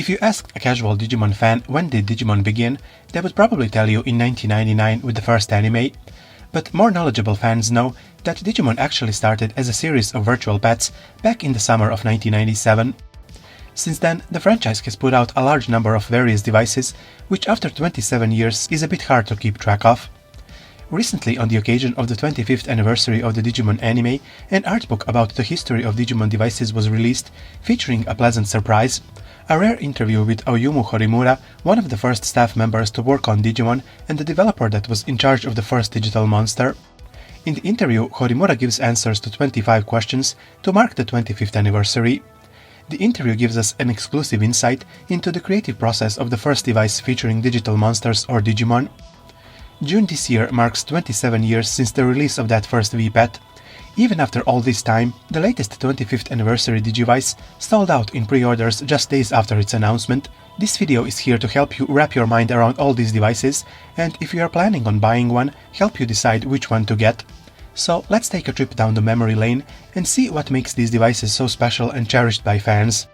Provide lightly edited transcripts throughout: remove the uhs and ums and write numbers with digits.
If you ask a casual Digimon fan when did Digimon begin, they would probably tell you in 1999 with the first anime. But more knowledgeable fans know that Digimon actually started as a series of virtual pets back in the summer of 1997. Since then, the franchise has put out a large number of various devices, which after 27 years is a bit hard to keep track of. Recently, on the occasion of the 25th anniversary of the Digimon anime, an art book about the history of Digimon devices was released, featuring a pleasant surprise: a rare interview with Oyumu Horimura, one of the first staff members to work on Digimon and the developer that was in charge of the first digital monster. In the interview, Horimura gives answers to 25 questions to mark the 25th anniversary. The interview gives us an exclusive insight into the creative process of the first device featuring digital monsters or Digimon. June this year marks 27 years since the release of that first V-Pet. Even after all this time, the latest 25th anniversary Digivice sold out in pre-orders just days after its announcement. This video is here to help you wrap your mind around all these devices, and if you are planning on buying one, help you decide which one to get. So let's take a trip down the memory lane and see what makes these devices so special and cherished by fans.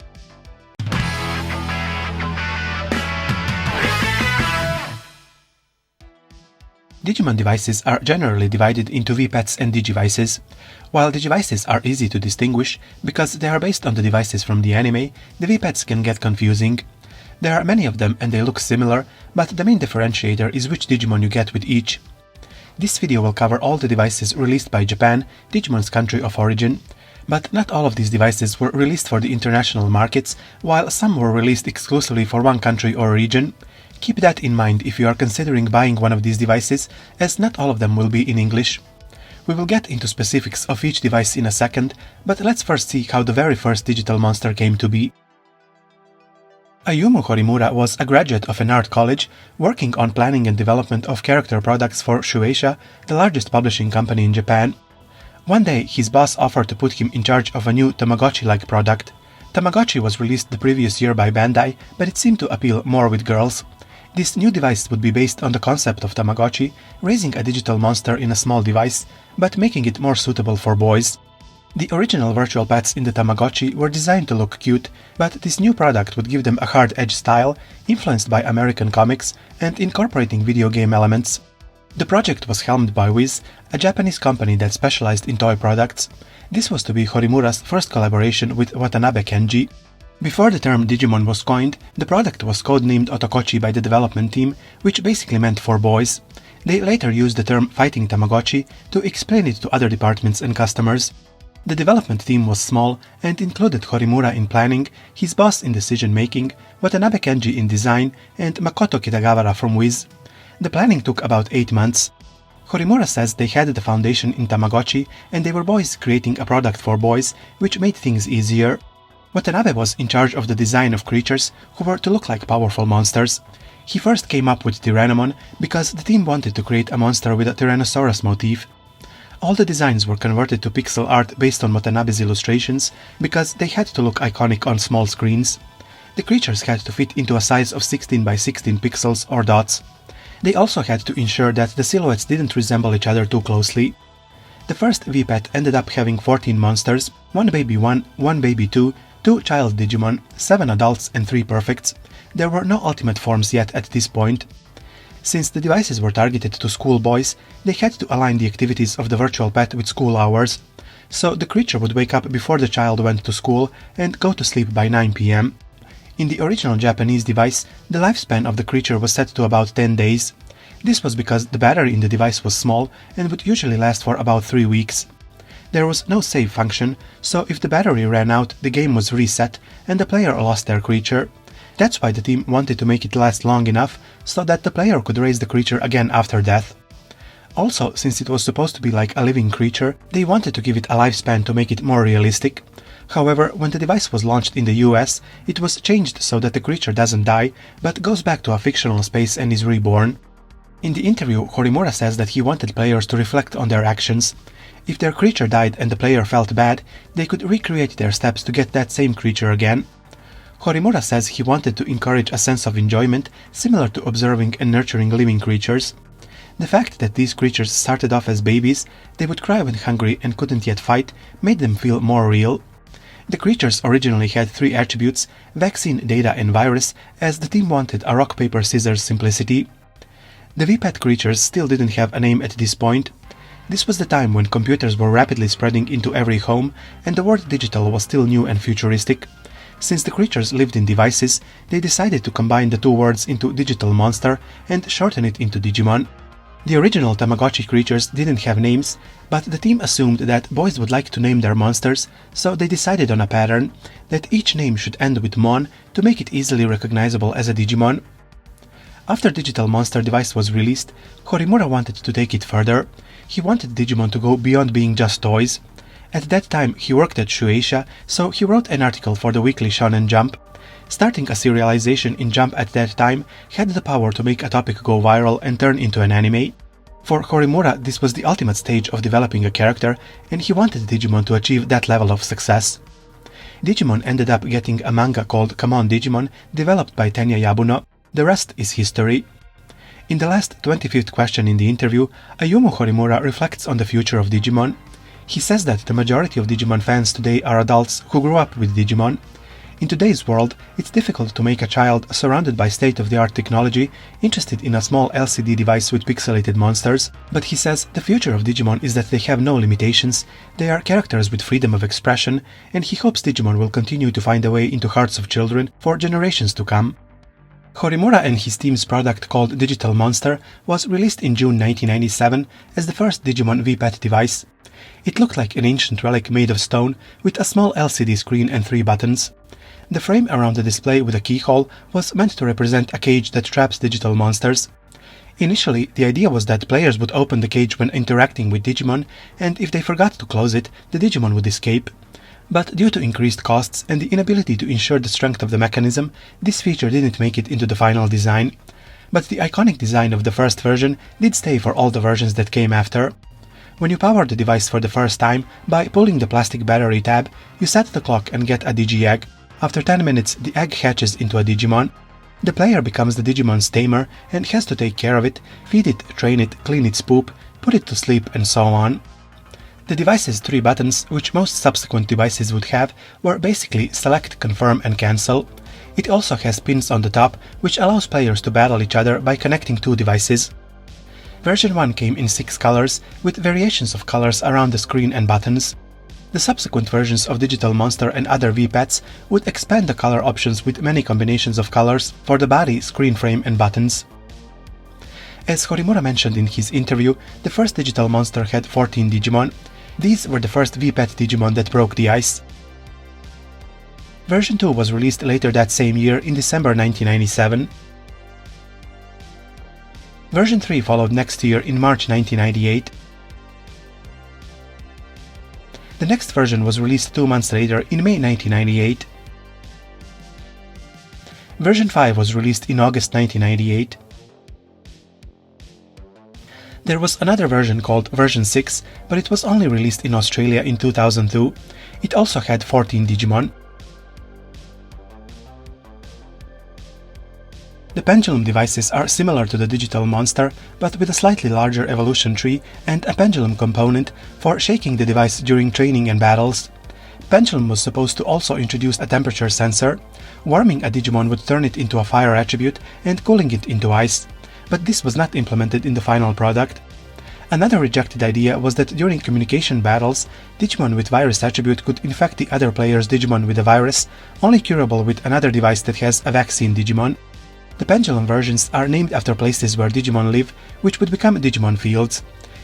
Digimon devices are generally divided into V-Pets and Digivices. While Digivices are easy to distinguish because they are based on the devices from the anime, the V-Pets can get confusing. There are many of them and they look similar, but the main differentiator is which Digimon you get with each. This video will cover all the devices released by Japan, Digimon's country of origin. But not all of these devices were released for the international markets, while some were released exclusively for one country or region. Keep that in mind if you are considering buying one of these devices, as not all of them will be in English. We will get into specifics of each device in a second, but let's first see how the very first digital monster came to be. Oyumu Horimura was a graduate of an art college, working on planning and development of character products for Shueisha, the largest publishing company in Japan. One day, his boss offered to put him in charge of a new Tamagotchi-like product. Tamagotchi was released the previous year by Bandai, but it seemed to appeal more with girls. This new device would be based on the concept of Tamagotchi, raising a digital monster in a small device, but making it more suitable for boys. The original virtual pets in the Tamagotchi were designed to look cute, but this new product would give them a hard-edge style, influenced by American comics and incorporating video game elements. The project was helmed by Wiz, a Japanese company that specialized in toy products. This was to be Horimura's first collaboration with Watanabe Kenji. Before the term Digimon was coined, the product was codenamed Otokochi by the development team, which basically meant for boys. They later used the term Fighting Tamagotchi to explain it to other departments and customers. The development team was small and included Horimura in planning, his boss in decision-making, Watanabe Kenji in design, and Makoto Kitagawara from Wiz. The planning took about 8 months. Horimura says they had the foundation in Tamagotchi and they were boys creating a product for boys, which made things easier. Watanabe was in charge of the design of creatures who were to look like powerful monsters. He first came up with Tyrannomon because the team wanted to create a monster with a Tyrannosaurus motif. All the designs were converted to pixel art based on Watanabe's illustrations because they had to look iconic on small screens. The creatures had to fit into a size of 16 by 16 pixels or dots. They also had to ensure that the silhouettes didn't resemble each other too closely. The first V-Pet ended up having 14 monsters, 1 baby 1, 1 baby 2, 2 child Digimon, 7 adults and 3 perfects. There were no ultimate forms yet at this point. Since the devices were targeted to school boys, they had to align the activities of the virtual pet with school hours. So the creature would wake up before the child went to school and go to sleep by 9 p.m. In the original Japanese device, the lifespan of the creature was set to about 10 days. This was because the battery in the device was small and would usually last for about 3 weeks. There was no save function, so if the battery ran out, the game was reset and the player lost their creature. That's why the team wanted to make it last long enough so that the player could raise the creature again after death. Also, since it was supposed to be like a living creature, they wanted to give it a lifespan to make it more realistic. However, when the device was launched in the US, it was changed so that the creature doesn't die, but goes back to a fictional space and is reborn. In the interview, Horimura says that he wanted players to reflect on their actions. If their creature died and the player felt bad, they could recreate their steps to get that same creature again. Horimura says he wanted to encourage a sense of enjoyment similar to observing and nurturing living creatures. The fact that these creatures started off as babies, they would cry when hungry and couldn't yet fight, made them feel more real. The creatures originally had 3 attributes: Vaccine, Data and Virus, as the team wanted a rock-paper-scissors simplicity. The V-Pet creatures still didn't have a name at this point. This was the time when computers were rapidly spreading into every home, and the word digital was still new and futuristic. Since the creatures lived in devices, they decided to combine the 2 words into Digital Monster and shorten it into Digimon. The original Tamagotchi creatures didn't have names, but the team assumed that boys would like to name their monsters, so they decided on a pattern that each name should end with Mon to make it easily recognizable as a Digimon. After Digital Monster device was released, Horimura wanted to take it further. He wanted Digimon to go beyond being just toys. At that time he worked at Shueisha, so he wrote an article for the weekly Shonen Jump. Starting a serialization in Jump at that time had the power to make a topic go viral and turn into an anime. For Horimura, this was the ultimate stage of developing a character, and he wanted Digimon to achieve that level of success. Digimon ended up getting a manga called Come On Digimon, developed by Tenya Yabuno. The rest is history. In the last 25th question in the interview, Ayumu Horimura reflects on the future of Digimon. He says that the majority of Digimon fans today are adults who grew up with Digimon. In today's world, it's difficult to make a child surrounded by state-of-the-art technology interested in a small LCD device with pixelated monsters, but he says the future of Digimon is that they have no limitations, they are characters with freedom of expression, and he hopes Digimon will continue to find a way into hearts of children for generations to come. Horimura and his team's product called Digital Monster was released in June 1997 as the first Digimon V-Pet device. It looked like an ancient relic made of stone with a small LCD screen and 3 buttons. The frame around the display with a keyhole was meant to represent a cage that traps digital monsters. Initially, the idea was that players would open the cage when interacting with Digimon, and if they forgot to close it, the Digimon would escape. But due to increased costs and the inability to ensure the strength of the mechanism, this feature didn't make it into the final design. But the iconic design of the first version did stay for all the versions that came after. When you power the device for the first time, by pulling the plastic battery tab, you set the clock and get a Digi-Egg. After 10 minutes, the egg hatches into a Digimon. The player becomes the Digimon's tamer and has to take care of it, feed it, train it, clean its poop, put it to sleep and so on. The device's 3 buttons, which most subsequent devices would have, were basically select, confirm and cancel. It also has pins on the top, which allows players to battle each other by connecting 2 devices. Version 1 came in 6 colors, with variations of colors around the screen and buttons. The subsequent versions of Digital Monster and other V-Pets would expand the color options with many combinations of colors for the body, screen frame and buttons. As Horimura mentioned in his interview, the first Digital Monster had 14 Digimon. These were the first V-Pet Digimon that broke the ice. Version 2 was released later that same year in December 1997. Version 3 followed next year in March 1998. The next version was released 2 months later in May 1998. Version 5 was released in August 1998. There was another version called Version 6, but it was only released in Australia in 2002. It also had 14 Digimon. The Pendulum devices are similar to the Digital Monster, but with a slightly larger evolution tree and a pendulum component for shaking the device during training and battles. Pendulum was supposed to also introduce a temperature sensor. Warming a Digimon would turn it into a fire attribute and cooling it into ice, but this was not implemented in the final product. Another rejected idea was that during communication battles, Digimon with virus attribute could infect the other player's Digimon with a virus, only curable with another device that has a vaccine Digimon. The Pendulum versions are named after places where Digimon live, which would become Digimon Fields.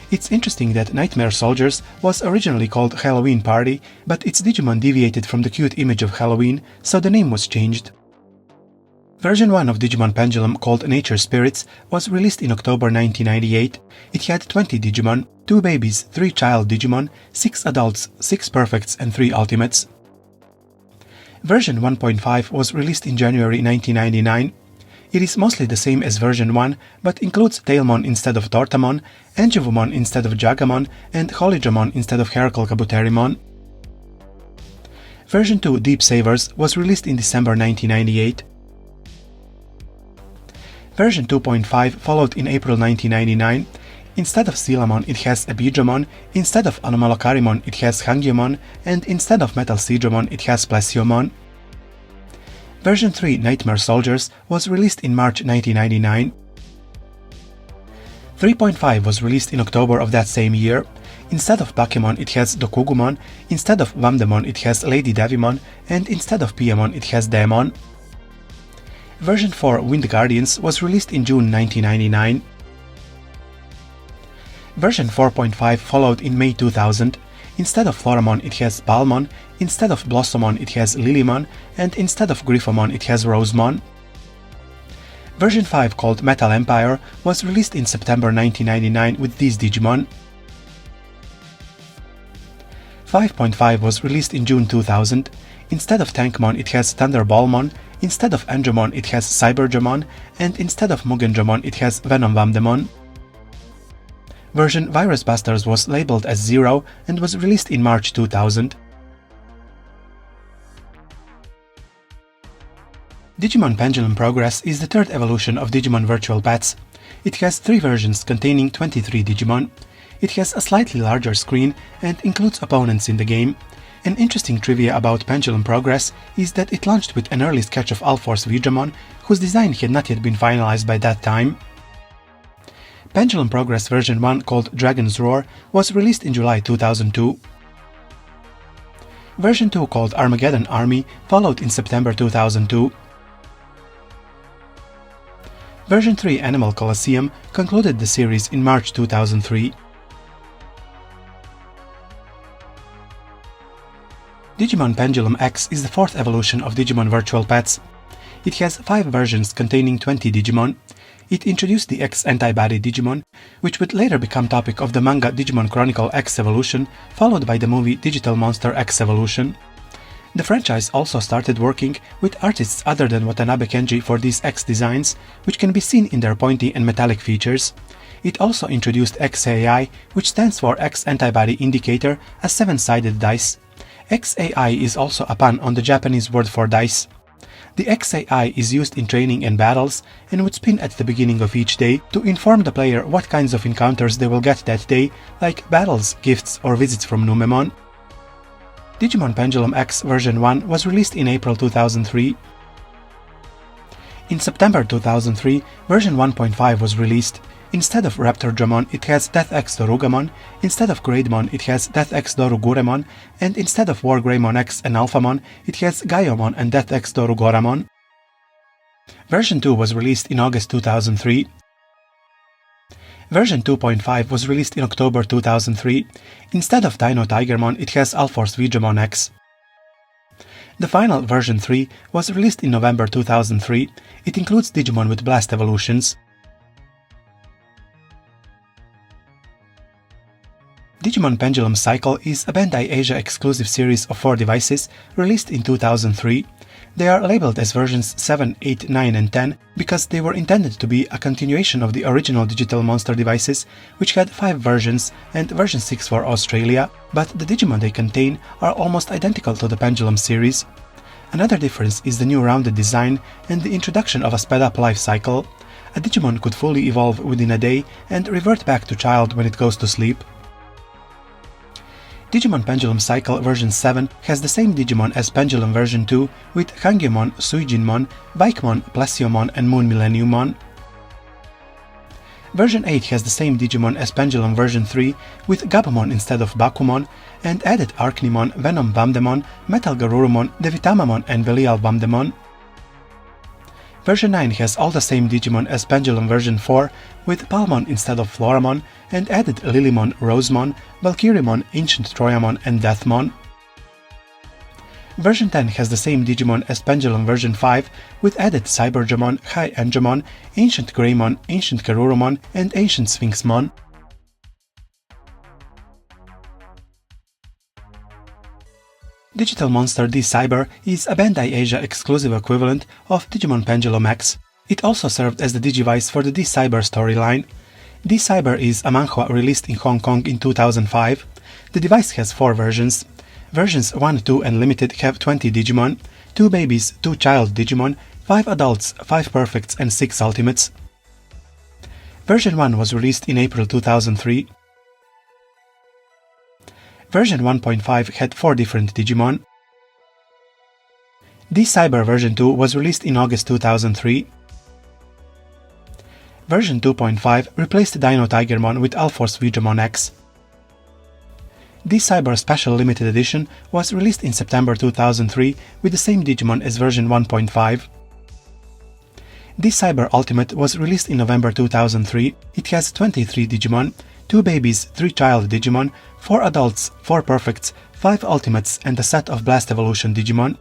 It's interesting that Nightmare Soldiers was originally called Halloween Party, but its Digimon deviated from the cute image of Halloween, so the name was changed. Version 1 of Digimon Pendulum, called Nature Spirits, was released in October 1998. It had 20 Digimon, 2 babies, 3 child Digimon, 6 adults, 6 perfects and 3 ultimates. Version 1.5 was released in January 1999. It is mostly the same as version 1, but includes Tailmon instead of Tortamon, Angevumon instead of Jagamon, and Holidramon instead of Hercule Kabuterimon. Version 2 Deep Savers was released in December 1998. Version 2.5 followed in April 1999. Instead of Silamon it has Abidramon, instead of Anomalocarimon it has Hangyomon, and instead of Metal Seedramon it has Plesiomon. Version 3 Nightmare Soldiers was released in March 1999. 3.5 was released in October of that same year. Instead of Bakemon it has Dokugumon, instead of Vamdemon it has Lady Devimon, and instead of Piamon it has Daemon. Version 4 Wind Guardians was released in June 1999. Version 4.5 followed in May 2000. Instead of Floramon it has Balmon, instead of Blossomon it has Lilymon, and instead of Gryphomon it has Rosemon. Version 5, called Metal Empire, was released in September 1999 with these Digimon. 5.5 was released in June 2000. Instead of Tankmon it has Thunderballmon, instead of Angemon it has Cybergemon, and instead of Mugenjamon it has Venom Vamdemon. Version Virus Busters was labeled as 0 and was released in March 2000. Digimon Pendulum Progress is the third evolution of Digimon Virtual Pets. It has 3 versions containing 23 Digimon. It has a slightly larger screen and includes opponents in the game. An interesting trivia about Pendulum Progress is that it launched with an early sketch of Alforce Vidramon, whose design had not yet been finalized by that time. Pendulum Progress version 1, called Dragon's Roar, was released in July 2002. Version 2, called Armageddon Army, followed in September 2002. Version 3, Animal Colosseum, concluded the series in March 2003. Digimon Pendulum X is the fourth evolution of Digimon Virtual Pets. It has 5 versions containing 20 Digimon. It introduced the X Antibody Digimon, which would later become topic of the manga Digimon Chronicle X Evolution, followed by the movie Digital Monster X Evolution. The franchise also started working with artists other than Watanabe Kenji for these X designs, which can be seen in their pointy and metallic features. It also introduced XAI, which stands for X Antibody Indicator, a 7-sided dice. XAI is also a pun on the Japanese word for dice. The XAI is used in training and battles and would spin at the beginning of each day to inform the player what kinds of encounters they will get that day, like battles, gifts, or visits from Numemon. Digimon Pendulum X version 1 was released in April 2003. In September 2003, version 1.5 was released. Instead of Raptordramon, it has Death X Dorugamon, instead of Greydmon, it has Death X Doruguremon, and instead of Wargreymon X and Alphamon, it has Gaiomon and Death X Dorugoramon. Version 2 was released in August 2003. Version 2.5 was released in October 2003. Instead of Dino Tigermon, it has Alforce Vidramon X. The final version 3 was released in November 2003. It includes Digimon with Blast evolutions. Digimon Pendulum Cycle is a Bandai Asia exclusive series of 4 devices released in 2003. They are labeled as versions 7, 8, 9 and 10 because they were intended to be a continuation of the original Digital Monster devices, which had 5 versions and version 6 for Australia, but the Digimon they contain are almost identical to the Pendulum series. Another difference is the new rounded design and the introduction of a sped-up life cycle. A Digimon could fully evolve within a day and revert back to child when it goes to sleep. Digimon Pendulum Cycle version 7 has the same Digimon as Pendulum version 2 with Hangyomon, Suijinmon, Vaikemon, Plesiomon and Moon Millenniummon. Version 8 has the same Digimon as Pendulum version 3 with Gabumon instead of Bakumon, and added Archnimon, Venom Vamdemon, Metal Garurumon, Devitamamon and Belial Vamdemon. Version 9 has all the same Digimon as Pendulum version 4 with Palmon instead of Floramon, and added Lilymon, Rosemon, Valkyrimon, Ancient Troyamon and Deathmon. Version 10 has the same Digimon as Pendulum version 5 with added Cybergemon, High Angemon, Ancient Greymon, Ancient Karurumon and Ancient Sphinxmon. Digital Monster D-Cyber is a Bandai Asia exclusive equivalent of Digimon Pendulum X. It also served as the Digivice for the D-Cyber storyline. D-Cyber is a manhwa released in Hong Kong in 2005. The device has 4 versions. Versions 1, 2 and Limited have 20 Digimon, 2 babies, 2 child Digimon, 5 adults, 5 perfects and 6 ultimates. Version 1 was released in April 2003. Version 1.5 had 4 different Digimon. D-Cyber version 2 was released in August 2003. Version 2.5 replaced Dino Tigermon with Alforce Vegemon X. D-Cyber Special Limited Edition was released in September 2003 with the same Digimon as version 1.5. D-Cyber Ultimate was released in November 2003. It has 23 Digimon, 2 babies, 3 child Digimon, 4 adults, 4 perfects, 5 ultimates and a set of Blast Evolution Digimon.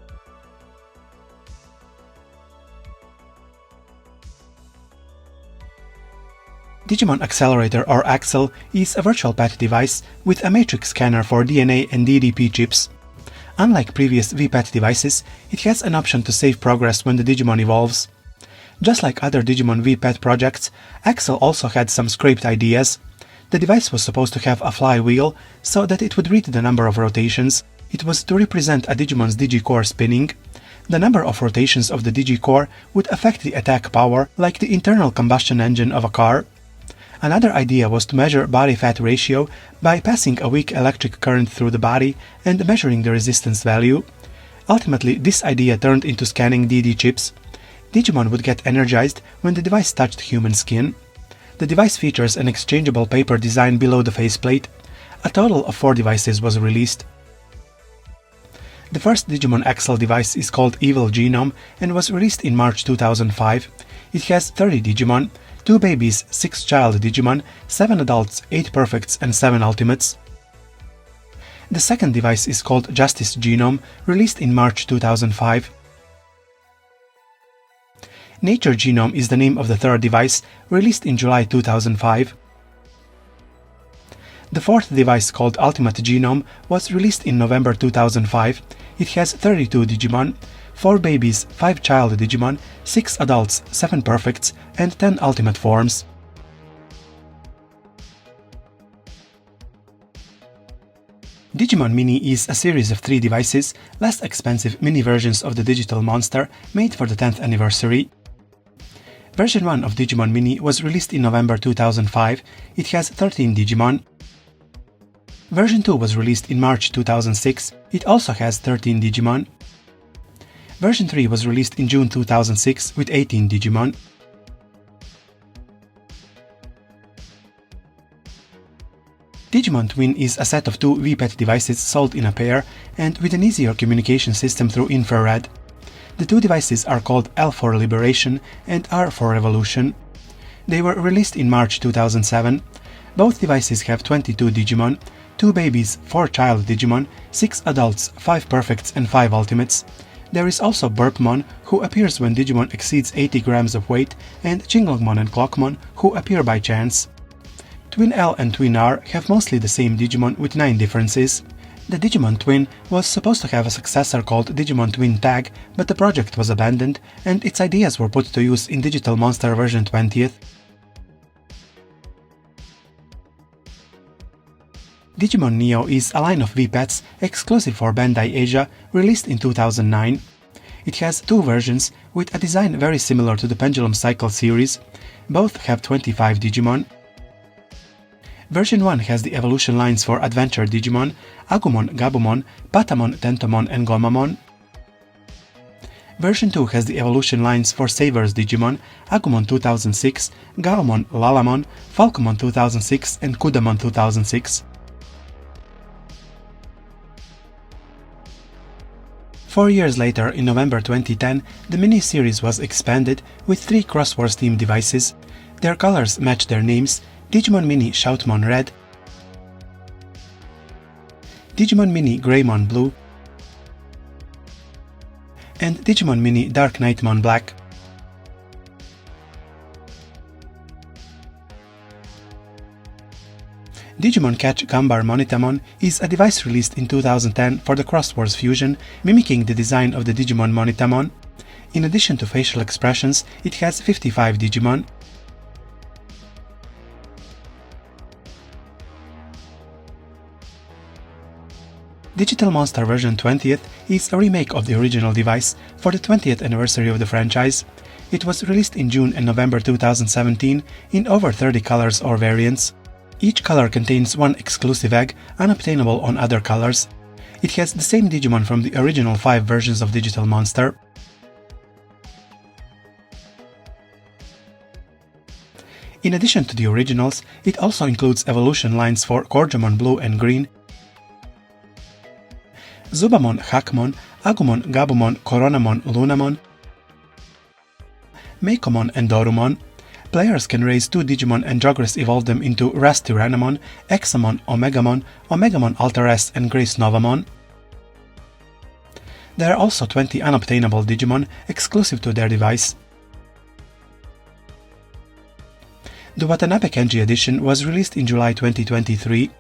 Digimon Accelerator or Axel is a virtual pet device with a matrix scanner for DNA and DDP chips. Unlike previous V-Pet devices, it has an option to save progress when the Digimon evolves. Just like other Digimon V-Pet projects, Axel also had some scraped ideas. The device was supposed to have a flywheel so that it would read the number of rotations. It was to represent a Digimon's Digicore spinning. The number of rotations of the Digicore would affect the attack power, like the internal combustion engine of a car. Another idea was to measure body fat ratio by passing a weak electric current through the body and measuring the resistance value. Ultimately, this idea turned into scanning DD chips. Digimon would get energized when the device touched human skin. The device features an exchangeable paper design below the faceplate. A total of 4 devices was released. The first Digimon Axel device is called Evil Genome and was released in March 2005. It has 30 Digimon, 2 babies, 6 child Digimon, 7 adults, 8 perfects and 7 ultimates. The second device is called Justice Genome, released in March 2005. Nature Genome is the name of the third device, released in July 2005. The fourth device, called Ultimate Genome, was released in November 2005. It has 32 Digimon, 4 babies, 5 child Digimon, 6 adults, 7 perfects, and 10 ultimate forms. Digimon Mini is a series of 3 devices, less expensive mini versions of the digital monster, made for the 10th anniversary. Version 1 of Digimon Mini was released in November 2005. It has 13 Digimon. Version 2 was released in March 2006. It also has 13 Digimon. Version 3 was released in June 2006 with 18 Digimon. Digimon Twin is a set of 2 V-Pet devices sold in a pair and with an easier communication system through infrared. The 2 devices are called L for Liberation and R for Revolution. They were released in March 2007. Both devices have 22 Digimon, 2 babies, 4 child Digimon, 6 adults, 5 perfects and 5 ultimates. There is also Burpmon, who appears when Digimon exceeds 80 grams of weight, and Chinglongmon and Clockmon, who appear by chance. Twin L and Twin R have mostly the same Digimon with 9 differences. The Digimon Twin was supposed to have a successor called Digimon Twin Tag, but the project was abandoned, and its ideas were put to use in Digital Monster version 20th. Digimon Neo is a line of V-Pets exclusive for Bandai Asia, released in 2009. It has 2 versions, with a design very similar to the Pendulum Cycle series. Both have 25 Digimon. Version 1 has the evolution lines for Adventure Digimon, Agumon, Gabumon, Patamon, Tentomon and Gomamon. Version 2 has the evolution lines for Savers Digimon, Agumon 2006, Gaomon, Lalamon, Falcomon 2006 and Kudamon 2006. 4 years later, in November 2010, the mini-series was expanded with 3 Crosswars-themed devices. Their colors match their names: Digimon Mini Shoutmon Red, Digimon Mini Greymon Blue, and Digimon Mini Dark Knightmon Black. Digimon Catch Gambar Monitamon is a device released in 2010 for the Crosswars Fusion, mimicking the design of the Digimon Monitamon. In addition to facial expressions, it has 55 Digimon. Digital Monster version 20th is a remake of the original device for the 20th anniversary of the franchise. It was released in June and November 2017 in over 30 colors or variants. Each color contains one exclusive egg, unobtainable on other colors. It has the same Digimon from the original 5 versions of Digital Monster. In addition to the originals, it also includes evolution lines for Corjamon Blue and Green, Zubamon, Hakmon, Agumon, Gabumon, Coronamon, Lunamon, Meikomon and Dorumon. Players can raise 2 Digimon and Jogress evolve them into Ras Tyrannomon, Examon, Omegamon, Omegamon Alter S and Grace Novamon. There are also 20 unobtainable Digimon exclusive to their device. The Watanabe Kenji edition was released in July 2023.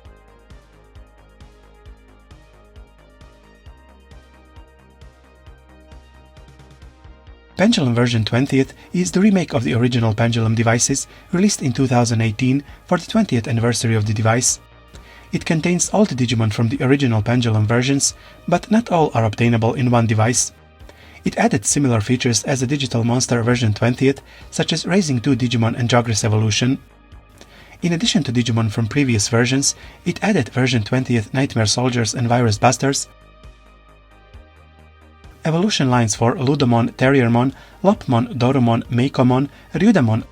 Pendulum version 20th is the remake of the original Pendulum devices released in 2018 for the 20th anniversary of the device. It contains all the Digimon from the original Pendulum versions, but not all are obtainable in one device. It added similar features as the Digital Monster version 20th, such as raising 2 Digimon and Jogress evolution. In addition to Digimon from previous versions, it added version 20th Nightmare Soldiers and Virus Busters, evolution lines for Ludomon, Terriermon, Lopmon, Dorumon, Meikomon, Ryudamon,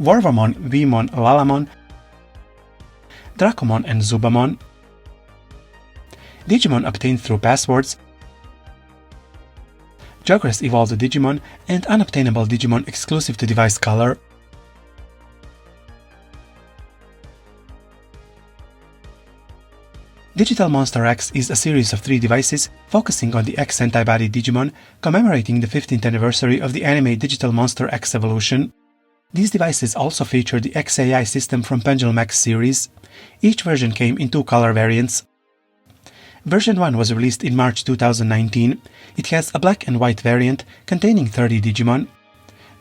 Warvamon, Vmon, Lalamon, Dracomon and Zubamon, Digimon obtained through passwords, Jogress evolved Digimon, and unobtainable Digimon exclusive to device color. Digital Monster X is a series of 3 devices focusing on the X antibody Digimon, commemorating the 15th anniversary of the anime Digital Monster X Evolution. These devices also feature the XAI system from Pendulum X series. Each version came in 2 color variants. Version 1 was released in March 2019. It has a black and white variant containing 30 Digimon.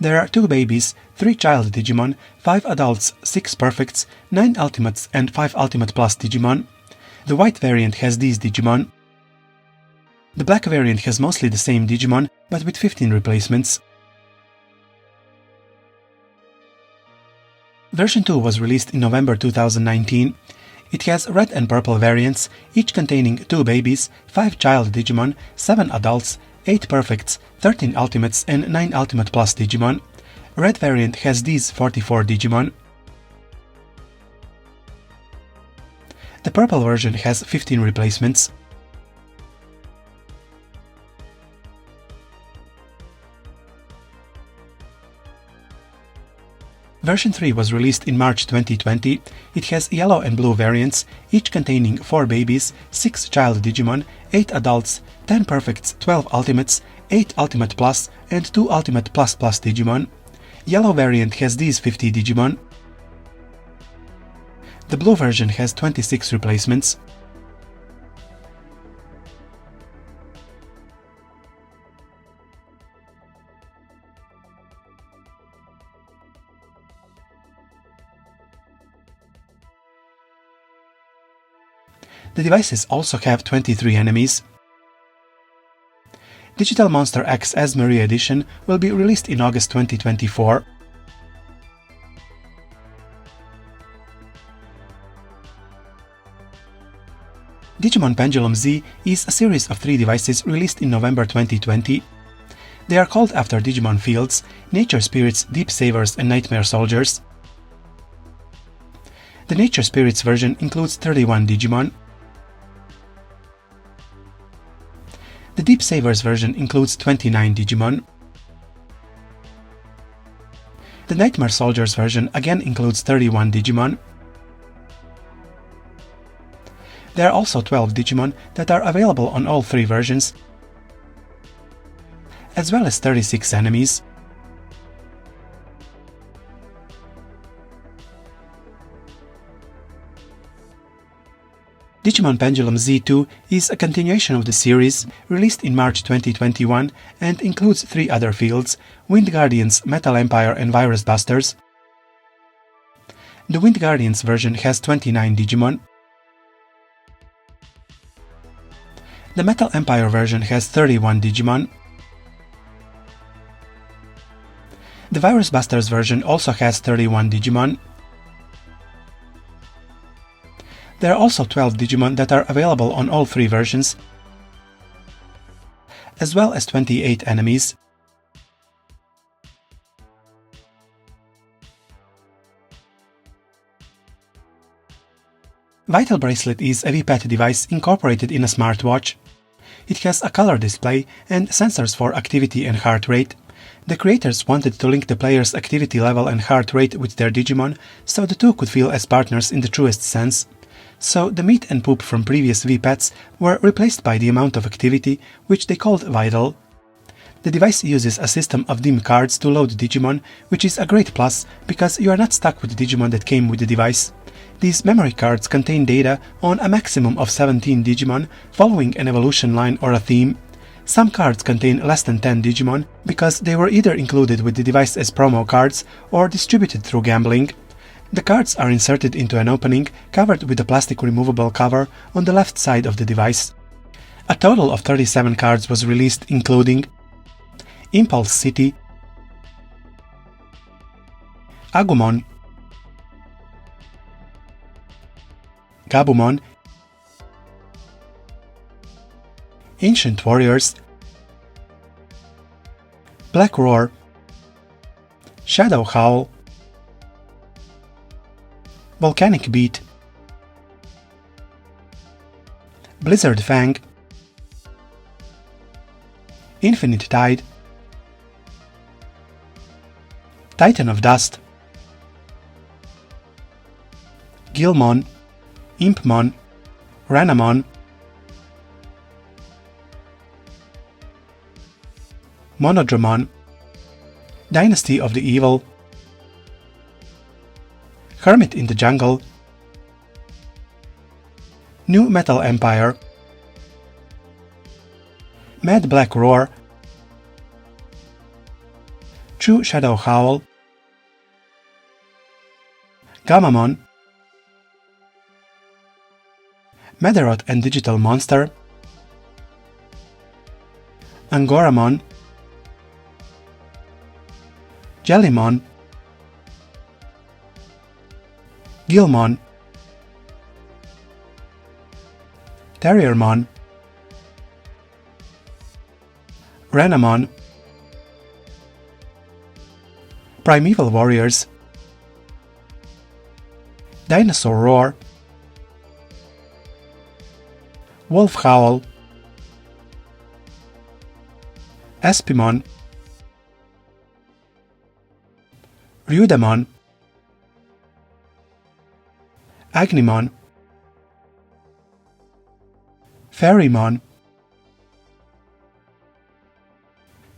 There are 2 babies, 3 child Digimon, 5 adults, 6 perfects, 9 ultimates and 5 ultimate plus Digimon. The white variant has these Digimon. The black variant has mostly the same Digimon, but with 15 replacements. Version 2 was released in November 2019. It has red and purple variants, each containing 2 babies, 5 child Digimon, 7 adults, 8 perfects, 13 ultimates and 9 ultimate plus Digimon. Red variant has these 44 Digimon. The purple version has 15 replacements. Version 3 was released in March 2020. It has yellow and blue variants, each containing 4 babies, 6 child Digimon, 8 adults, 10 perfects, 12 ultimates, 8 ultimate plus and 2 ultimate plus plus Digimon. Yellow variant has these 50 Digimon. The blue version has 26 replacements. The devices also have 23 enemies. Digital Monster X as Maria Edition will be released in August 2024. Digimon Pendulum Z is a series of 3 devices released in November 2020. They are called after Digimon fields, Nature Spirits, Deep Savers and Nightmare Soldiers. The Nature Spirits version includes 31 Digimon. The Deep Savers version includes 29 Digimon. The Nightmare Soldiers version again includes 31 Digimon. There are also 12 Digimon that are available on all 3 versions, as well as 36 enemies. Digimon Pendulum Z2 is a continuation of the series, released in March 2021 and includes 3 other fields, Wind Guardians, Metal Empire and Virus Busters. The Wind Guardians version has 29 Digimon. The Metal Empire version has 31 Digimon. The Virus Busters version also has 31 Digimon. There are also 12 Digimon that are available on all 3 versions, as well as 28 enemies. Vital Bracelet is a V-Pet device incorporated in a smartwatch. It has a color display and sensors for activity and heart rate. The creators wanted to link the player's activity level and heart rate with their Digimon, so the two could feel as partners in the truest sense. So the meat and poop from previous V-Pets were replaced by the amount of activity, which they called Vital. The device uses a system of DIM cards to load Digimon, which is a great plus because you are not stuck with the Digimon that came with the device. These memory cards contain data on a maximum of 17 Digimon, following an evolution line or a theme. Some cards contain less than 10 Digimon because they were either included with the device as promo cards or distributed through gambling. The cards are inserted into an opening covered with a plastic removable cover on the left side of the device. A total of 37 cards was released, including Impulse City, Agumon, Gabumon, Ancient Warriors, Black Roar, Shadow Howl, Volcanic Beat, Blizzard Fang, Infinite Tide, Titan of Dust, Gilmon, Impmon, Renamon, Monodramon, Dynasty of the Evil, Hermit in the Jungle, New Metal Empire, Mad Black Roar, True Shadow Howl, Gamamon, Medarot and Digital Monster, Angoramon, Jellymon, Gilmon, Terriermon, Renamon, Primeval Warriors, Dinosaur Roar, Wolf Howl, Espimon, Ryudamon, Agnimon, Ferrymon,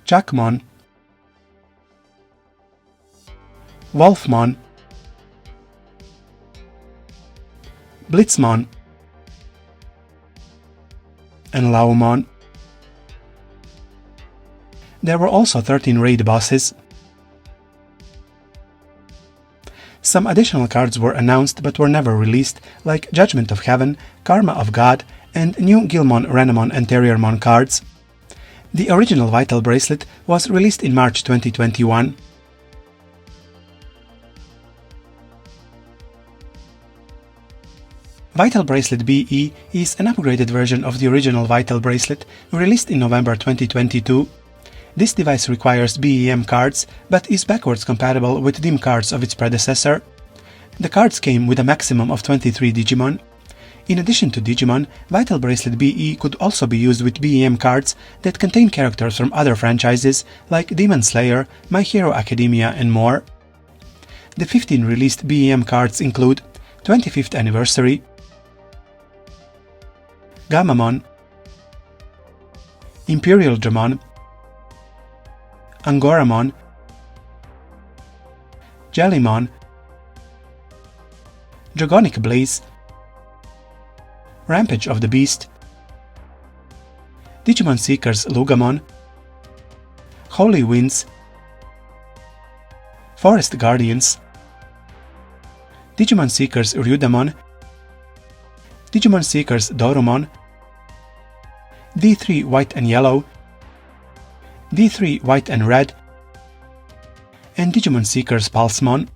Jackmon, Wolfmon, Blitzmon, and Laumon. There were also 13 raid bosses. Some additional cards were announced but were never released, like Judgment of Heaven, Karma of God, and new Gilmon, Renamon, and Terriermon cards. The original Vital Bracelet was released in March 2021. Vital Bracelet BE is an upgraded version of the original Vital Bracelet, released in November 2022. This device requires BEM cards, but is backwards compatible with DIM cards of its predecessor. The cards came with a maximum of 23 Digimon. In addition to Digimon, Vital Bracelet BE could also be used with BEM cards that contain characters from other franchises like Demon Slayer, My Hero Academia, and more. The 15 released BEM cards include 25th Anniversary, Gamamon, Imperial Dramon, Angoramon, Jellymon, Dragonic Blaze, Rampage of the Beast, Digimon Seekers Lugamon, Holy Winds, Forest Guardians, Digimon Seekers Ryudamon, Digimon Seekers Dorumon, D3 White and Yellow, D3 White and Red, and Digimon Seeker's Pulsemon.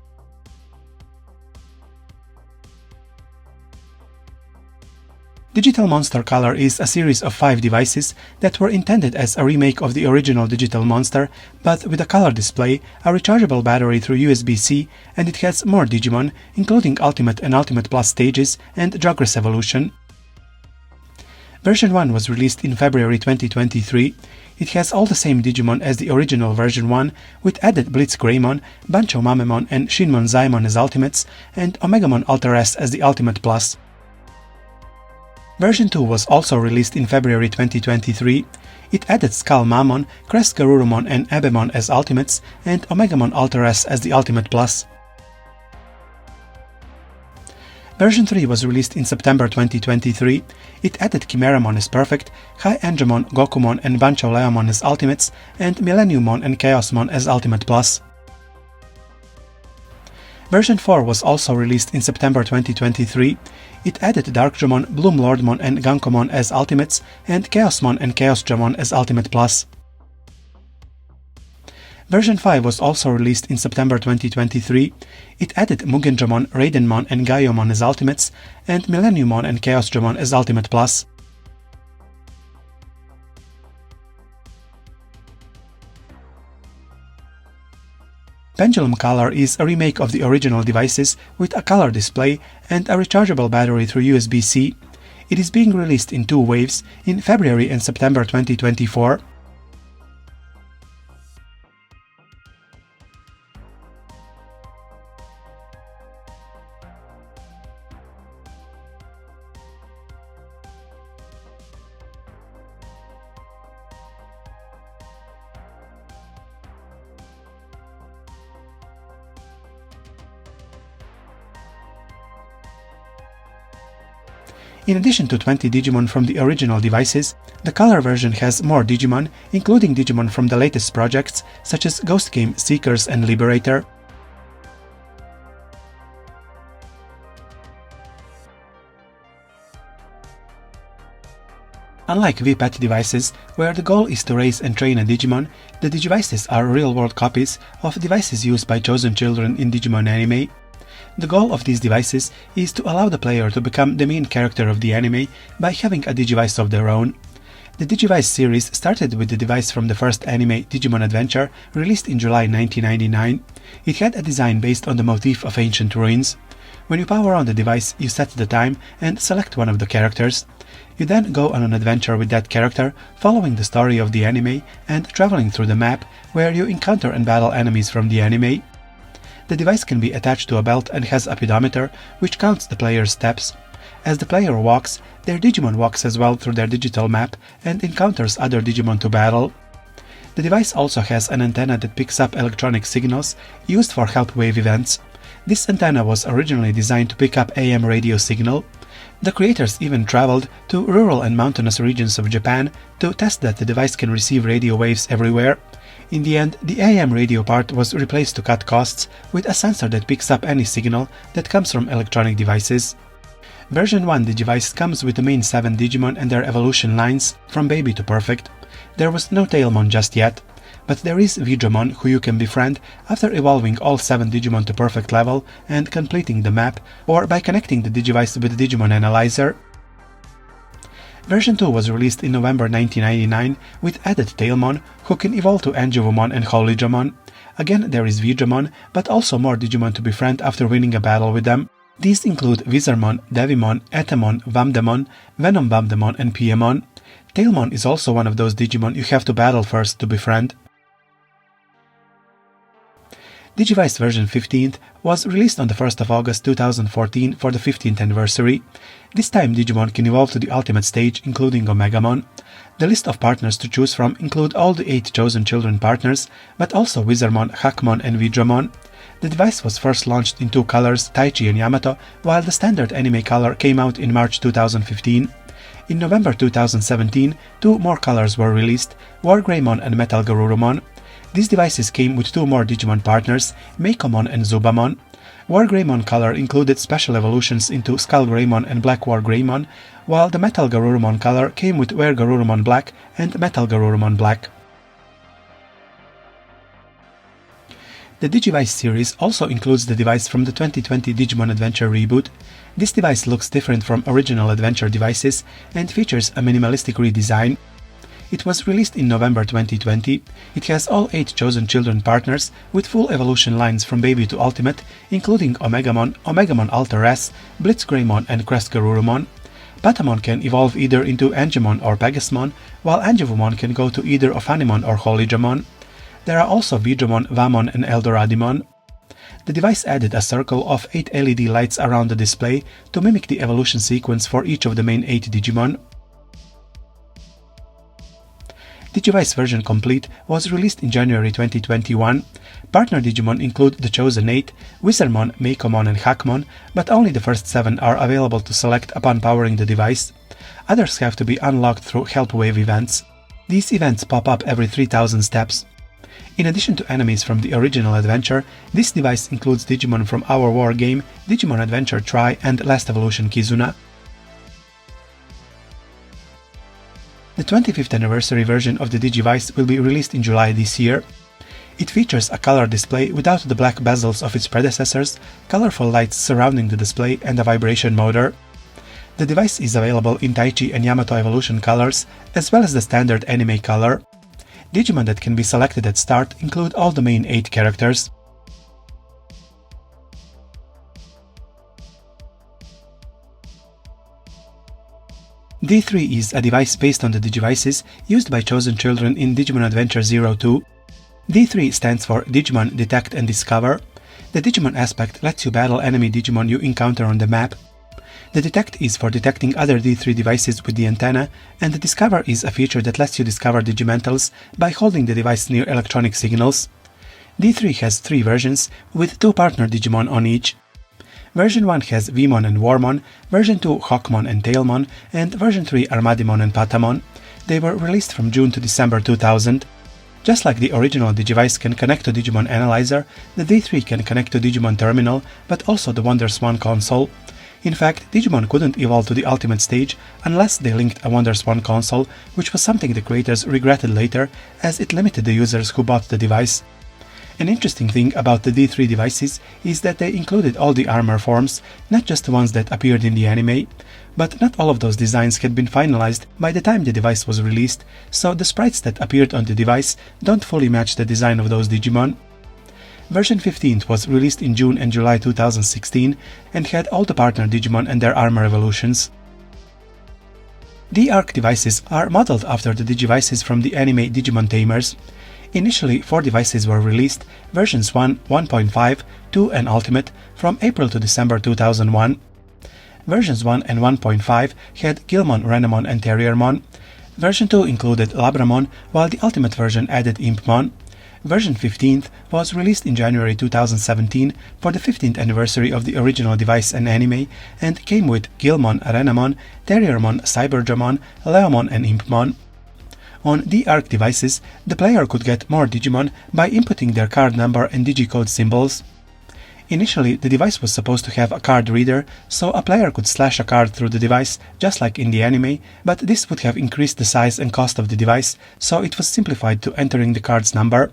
Digital Monster Color is a series of 5 devices that were intended as a remake of the original Digital Monster, but with a color display, a rechargeable battery through USB-C, and it has more Digimon, including Ultimate and Ultimate Plus stages and Jogress Evolution. Version 1 was released in February 2023. It has all the same Digimon as the original version 1, with added Blitz Greymon, Bancho Mamemon and Shinmon Zaimon as Ultimates, and Omegamon Alter S as the Ultimate Plus. Version 2 was also released in February 2023. It added Skull Mamon, Crest Garurumon and Abemon as Ultimates, and Omegamon Alter S as the Ultimate Plus. Version 3 was released in September 2023. It added Chimeramon as Perfect, High Angemon, Gokumon and Bancho Leomon as Ultimates, and Millenniummon and Chaosmon as Ultimate Plus. Version 4 was also released in September 2023. It added Darkdramon, Bloom Lordmon and Gankomon as Ultimates, and Chaosmon and Chaosdramon as Ultimate Plus. Version 5 was also released in September 2023. It added Mugendramon, Raidenmon and Gaiomon as Ultimates, and Millenniummon and Chaosdramon as Ultimate Plus. Pendulum Color is a remake of the original devices with a color display and a rechargeable battery through USB-C. It is being released in 2 waves in February and September 2024. In addition to 20 Digimon from the original devices, the color version has more Digimon, including Digimon from the latest projects, such as Ghost Game, Seekers and Liberator. Unlike V-Pet devices, where the goal is to raise and train a Digimon, the Digivices are real-world copies of devices used by chosen children in Digimon anime. The goal of these devices is to allow the player to become the main character of the anime by having a Digivice of their own. The Digivice series started with the device from the first anime Digimon Adventure, released in July 1999. It had a design based on the motif of ancient ruins. When you power on the device, you set the time and select one of the characters. You then go on an adventure with that character, following the story of the anime and traveling through the map, where you encounter and battle enemies from the anime. The device can be attached to a belt and has a pedometer, which counts the player's steps. As the player walks, their Digimon walks as well through their digital map and encounters other Digimon to battle. The device also has an antenna that picks up electronic signals used for help wave events. This antenna was originally designed to pick up AM radio signal. The creators even traveled to rural and mountainous regions of Japan to test that the device can receive radio waves everywhere. In the end, the AM radio part was replaced to cut costs with a sensor that picks up any signal that comes from electronic devices. Version 1 Digivice comes with the main 7 Digimon and their evolution lines, from baby to perfect. There was no Tailmon just yet, but there is Vidramon, who you can befriend after evolving all 7 Digimon to perfect level and completing the map, or by connecting the Digivice with the Digimon Analyzer. Version 2 was released in November 1999 with added Tailmon, who can evolve to Angewomon and Holydramon. Again, there is Vidramon, but also more Digimon to befriend after winning a battle with them. These include Wizardmon, Devimon, Etemon, Vamdemon, Venom Vamdemon and Piemon. Tailmon is also one of those Digimon you have to battle first to befriend. Digivice version 15th was released on the 1st of August 2014 for the 15th anniversary. This time Digimon can evolve to the ultimate stage, including Omegamon. The list of partners to choose from include all the 8 chosen children partners, but also Wizardmon, Hackmon and Vidramon. The device was first launched in 2 colors, Taichi and Yamato, while the standard anime color came out in March 2015. In November 2017, 2 more colors were released, Wargreymon and Metal Garurumon. These devices came with 2 more Digimon partners, Meikomon and Zubamon. Wargreymon color included special evolutions into Skull Greymon and Black Wargreymon, while the Metal Garurumon color came with Were Garurumon Black and Metal Garurumon Black. The Digivice series also includes the device from the 2020 Digimon Adventure reboot. This device looks different from original Adventure devices and features a minimalistic redesign. It was released in November 2020. It has all 8 chosen children partners with full evolution lines from Baby to Ultimate, including Omegamon, Omegamon Alter S, Blitzgreymon and Crestgarurumon. Patamon can evolve either into Angemon or Pegasmon, while Angevumon can go to either Ophanimon or Holyjamon. There are also Vidramon, Vamon and Eldoradimon. The device added a circle of 8 LED lights around the display to mimic the evolution sequence for each of the main 8 Digimon. Digivice version complete was released in January 2021. Partner Digimon include the Chosen 8, Wizardmon, Meikomon and Hackmon, but only the first 7 are available to select upon powering the device. Others have to be unlocked through Help Wave events. These events pop up every 3000 steps. In addition to enemies from the original adventure, this device includes Digimon from Our War game, Digimon Adventure Tri and Last Evolution Kizuna. The 25th anniversary version of the Digivice will be released in July this year. It features a color display without the black bezels of its predecessors, colorful lights surrounding the display and a vibration motor. The device is available in Taichi and Yamato Evolution colors, as well as the standard anime color. Digimon that can be selected at start include all the main 8 characters. D3 is a device based on the Digivices used by chosen children in Digimon Adventure 02. D3 stands for Digimon Detect and Discover. The Digimon aspect lets you battle enemy Digimon you encounter on the map. The Detect is for detecting other D3 devices with the antenna, and the Discover is a feature that lets you discover Digimentals by holding the device near electronic signals. D3 has 3 versions, with 2 partner Digimon on each. Version 1 has Vmon and Warmon, version 2 Hawkmon and Tailmon, and version 3 Armadimon and Patamon. They were released from June to December 2000. Just like the original Digivice can connect to Digimon Analyzer, the D3 can connect to Digimon Terminal, but also the WonderSwan console. In fact, Digimon couldn't evolve to the ultimate stage unless they linked a WonderSwan console, which was something the creators regretted later, as it limited the users who bought the device. An interesting thing about the D3 devices is that they included all the armor forms, not just the ones that appeared in the anime. But not all of those designs had been finalized by the time the device was released, so the sprites that appeared on the device don't fully match the design of those Digimon. Version 15 was released in June and July 2016 and had all the partner Digimon and their armor evolutions. D-Arc devices are modeled after the Digivices from the anime Digimon Tamers. Initially, 4 devices were released, versions 1, 1.5, 2 and Ultimate, from April to December 2001. Versions 1 and 1.5 had Gilmon, Renamon and Terriermon. Version 2 included Labramon, while the Ultimate version added Impmon. Version 15 was released in January 2017 for the 15th anniversary of the original device and anime, and came with Gilmon, Renamon, Terriermon, Cyberjamon, Leomon and Impmon. On D-Arc devices, the player could get more Digimon by inputting their card number and digicode symbols. Initially, the device was supposed to have a card reader, so a player could slash a card through the device, just like in the anime, but this would have increased the size and cost of the device, so it was simplified to entering the card's number.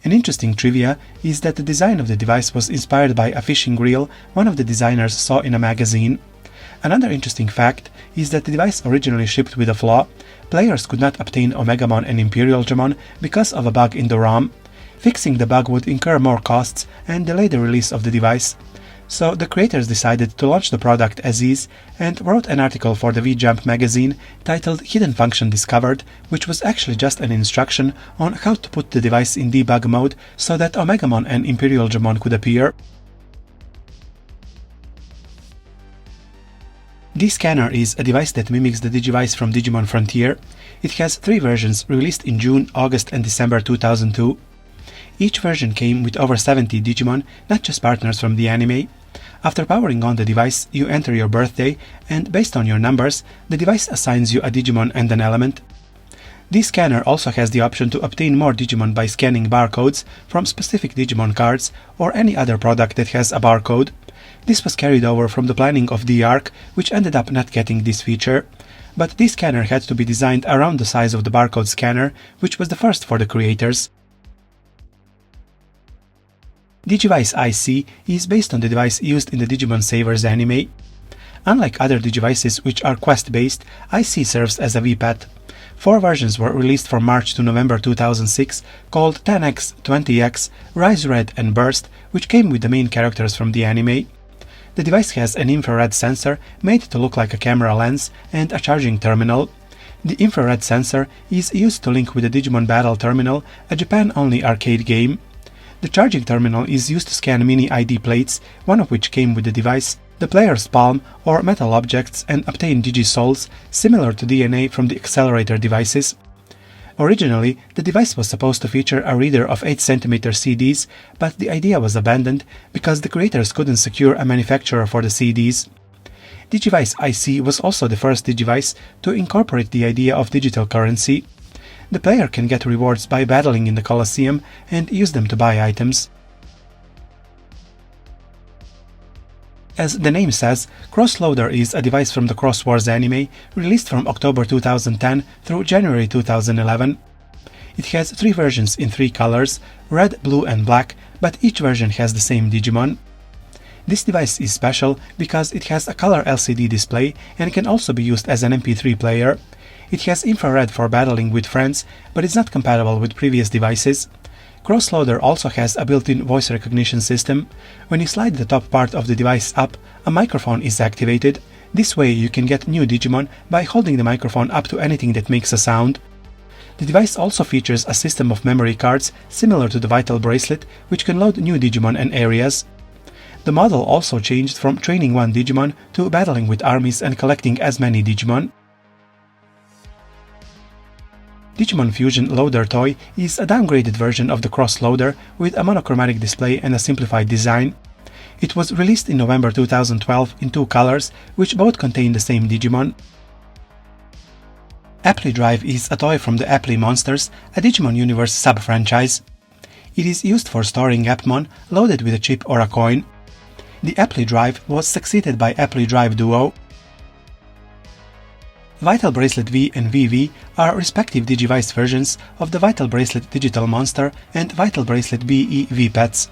An interesting trivia is that the design of the device was inspired by a fishing reel one of the designers saw in a magazine. Another interesting fact is that the device originally shipped with a flaw. Players could not obtain Omegamon and Imperialjamon because of a bug in the ROM. Fixing the bug would incur more costs and delay the release of the device. So the creators decided to launch the product as is and wrote an article for the V-Jump magazine titled Hidden Function Discovered, which was actually just an instruction on how to put the device in debug mode so that Omegamon and Imperialjamon could appear. D-Scanner is a device that mimics the Digivice from Digimon Frontier. It has 3 versions released in June, August and December 2002. Each version came with over 70 Digimon, not just partners from the anime. After powering on the device, you enter your birthday, and based on your numbers, the device assigns you a Digimon and an element. D-Scanner also has the option to obtain more Digimon by scanning barcodes from specific Digimon cards or any other product that has a barcode. This was carried over from the planning of D-Arc, which ended up not getting this feature. But D-Scanner had to be designed around the size of the barcode scanner, which was the first for the creators. Digivice IC is based on the device used in the Digimon Savers anime. Unlike other Digivices which are quest-based, IC serves as a VPAT. 4 versions were released from March to November 2006, called 10X, 20X, Rise Red and Burst, which came with the main characters from the anime. The device has an infrared sensor made to look like a camera lens and a charging terminal. The infrared sensor is used to link with the Digimon Battle Terminal, a Japan-only arcade game. The charging terminal is used to scan mini ID plates, one of which came with the device, the player's palm or metal objects, and obtain Digisouls, similar to DNA from the Accelerator devices. Originally, the device was supposed to feature a reader of 8cm CDs, but the idea was abandoned because the creators couldn't secure a manufacturer for the CDs. Digivice IC was also the first Digivice to incorporate the idea of digital currency. The player can get rewards by battling in the Colosseum and use them to buy items. As the name says, Crossloader is a device from the Cross Wars anime, released from October 2010 through January 2011. It has 3 versions in 3 colors, red, blue and black, but each version has the same Digimon. This device is special because it has a color LCD display and can also be used as an MP3 player. It has infrared for battling with friends, but is not compatible with previous devices. Crossloader also has a built-in voice recognition system. When you slide the top part of the device up, a microphone is activated. This way you can get new Digimon by holding the microphone up to anything that makes a sound. The device also features a system of memory cards similar to the Vital Bracelet, which can load new Digimon and areas. The model also changed from training one Digimon to battling with armies and collecting as many Digimon. Digimon Fusion Loader Toy is a downgraded version of the Crossloader with a monochromatic display and a simplified design. It was released in November 2012 in 2 colors, which both contain the same Digimon. Apply Drive is a toy from the Apply Monsters, a Digimon Universe sub-franchise. It is used for storing Appmon loaded with a chip or a coin. The Apply Drive was succeeded by Apply Drive Duo. Vital Bracelet V and VV are respective Digivice versions of the Vital Bracelet Digital Monster and Vital Bracelet BE V-Pets.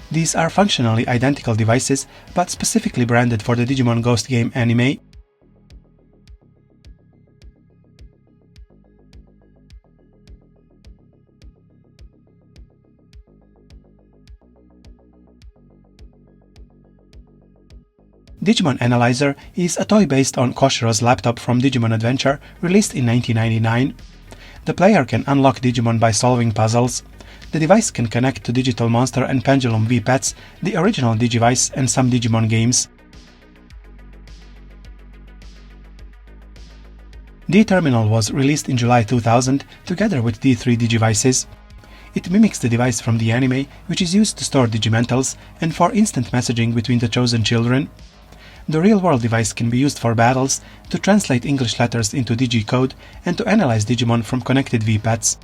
These are functionally identical devices, but specifically branded for the Digimon Ghost game anime. Digimon Analyzer is a toy based on Koshiro's laptop from Digimon Adventure, released in 1999. The player can unlock Digimon by solving puzzles. The device can connect to Digital Monster and Pendulum V-Pets, the original Digivice, and some Digimon games. D-Terminal was released in July 2000 together with D3 Digivices. It mimics the device from the anime, which is used to store Digimentals and for instant messaging between the chosen children. The real-world device can be used for battles, to translate English letters into Digicode, and to analyze Digimon from connected V-Pets.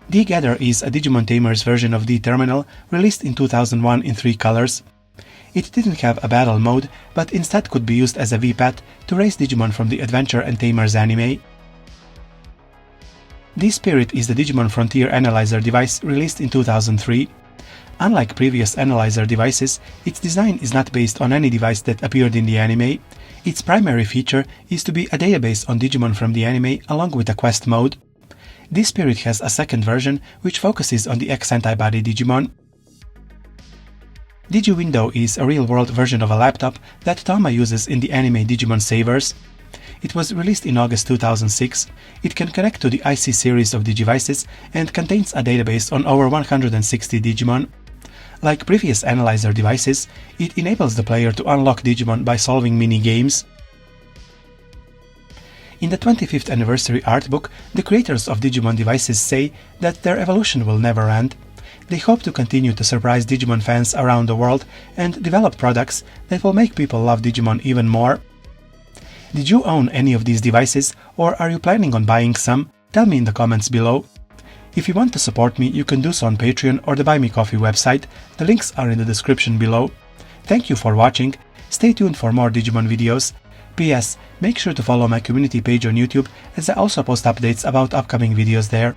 D-Gather is a Digimon Tamers version of D-Terminal, released in 2001 in 3 colors. It didn't have a battle mode, but instead could be used as a V-Pat to raise Digimon from the Adventure and Tamers anime. D-Spirit is the Digimon Frontier Analyzer device released in 2003. Unlike previous analyzer devices, its design is not based on any device that appeared in the anime. Its primary feature is to be a database on Digimon from the anime along with a quest mode. D-Spirit has a second version which focuses on the X-Antibody Digimon. DigiWindow is a real-world version of a laptop that Toma uses in the anime Digimon Savers. It was released in August 2006. It can connect to the IC series of Digivices and contains a database on over 160 Digimon. Like previous analyzer devices, it enables the player to unlock Digimon by solving mini-games. In the 25th anniversary art book, the creators of Digimon devices say that their evolution will never end. They hope to continue to surprise Digimon fans around the world and develop products that will make people love Digimon even more. Did you own any of these devices, or are you planning on buying some? Tell me in the comments below. If you want to support me, you can do so on Patreon or the Buy Me Coffee website. The links are in the description below. Thank you for watching. Stay tuned for more Digimon videos. P.S. Make sure to follow my community page on YouTube, as I also post updates about upcoming videos there.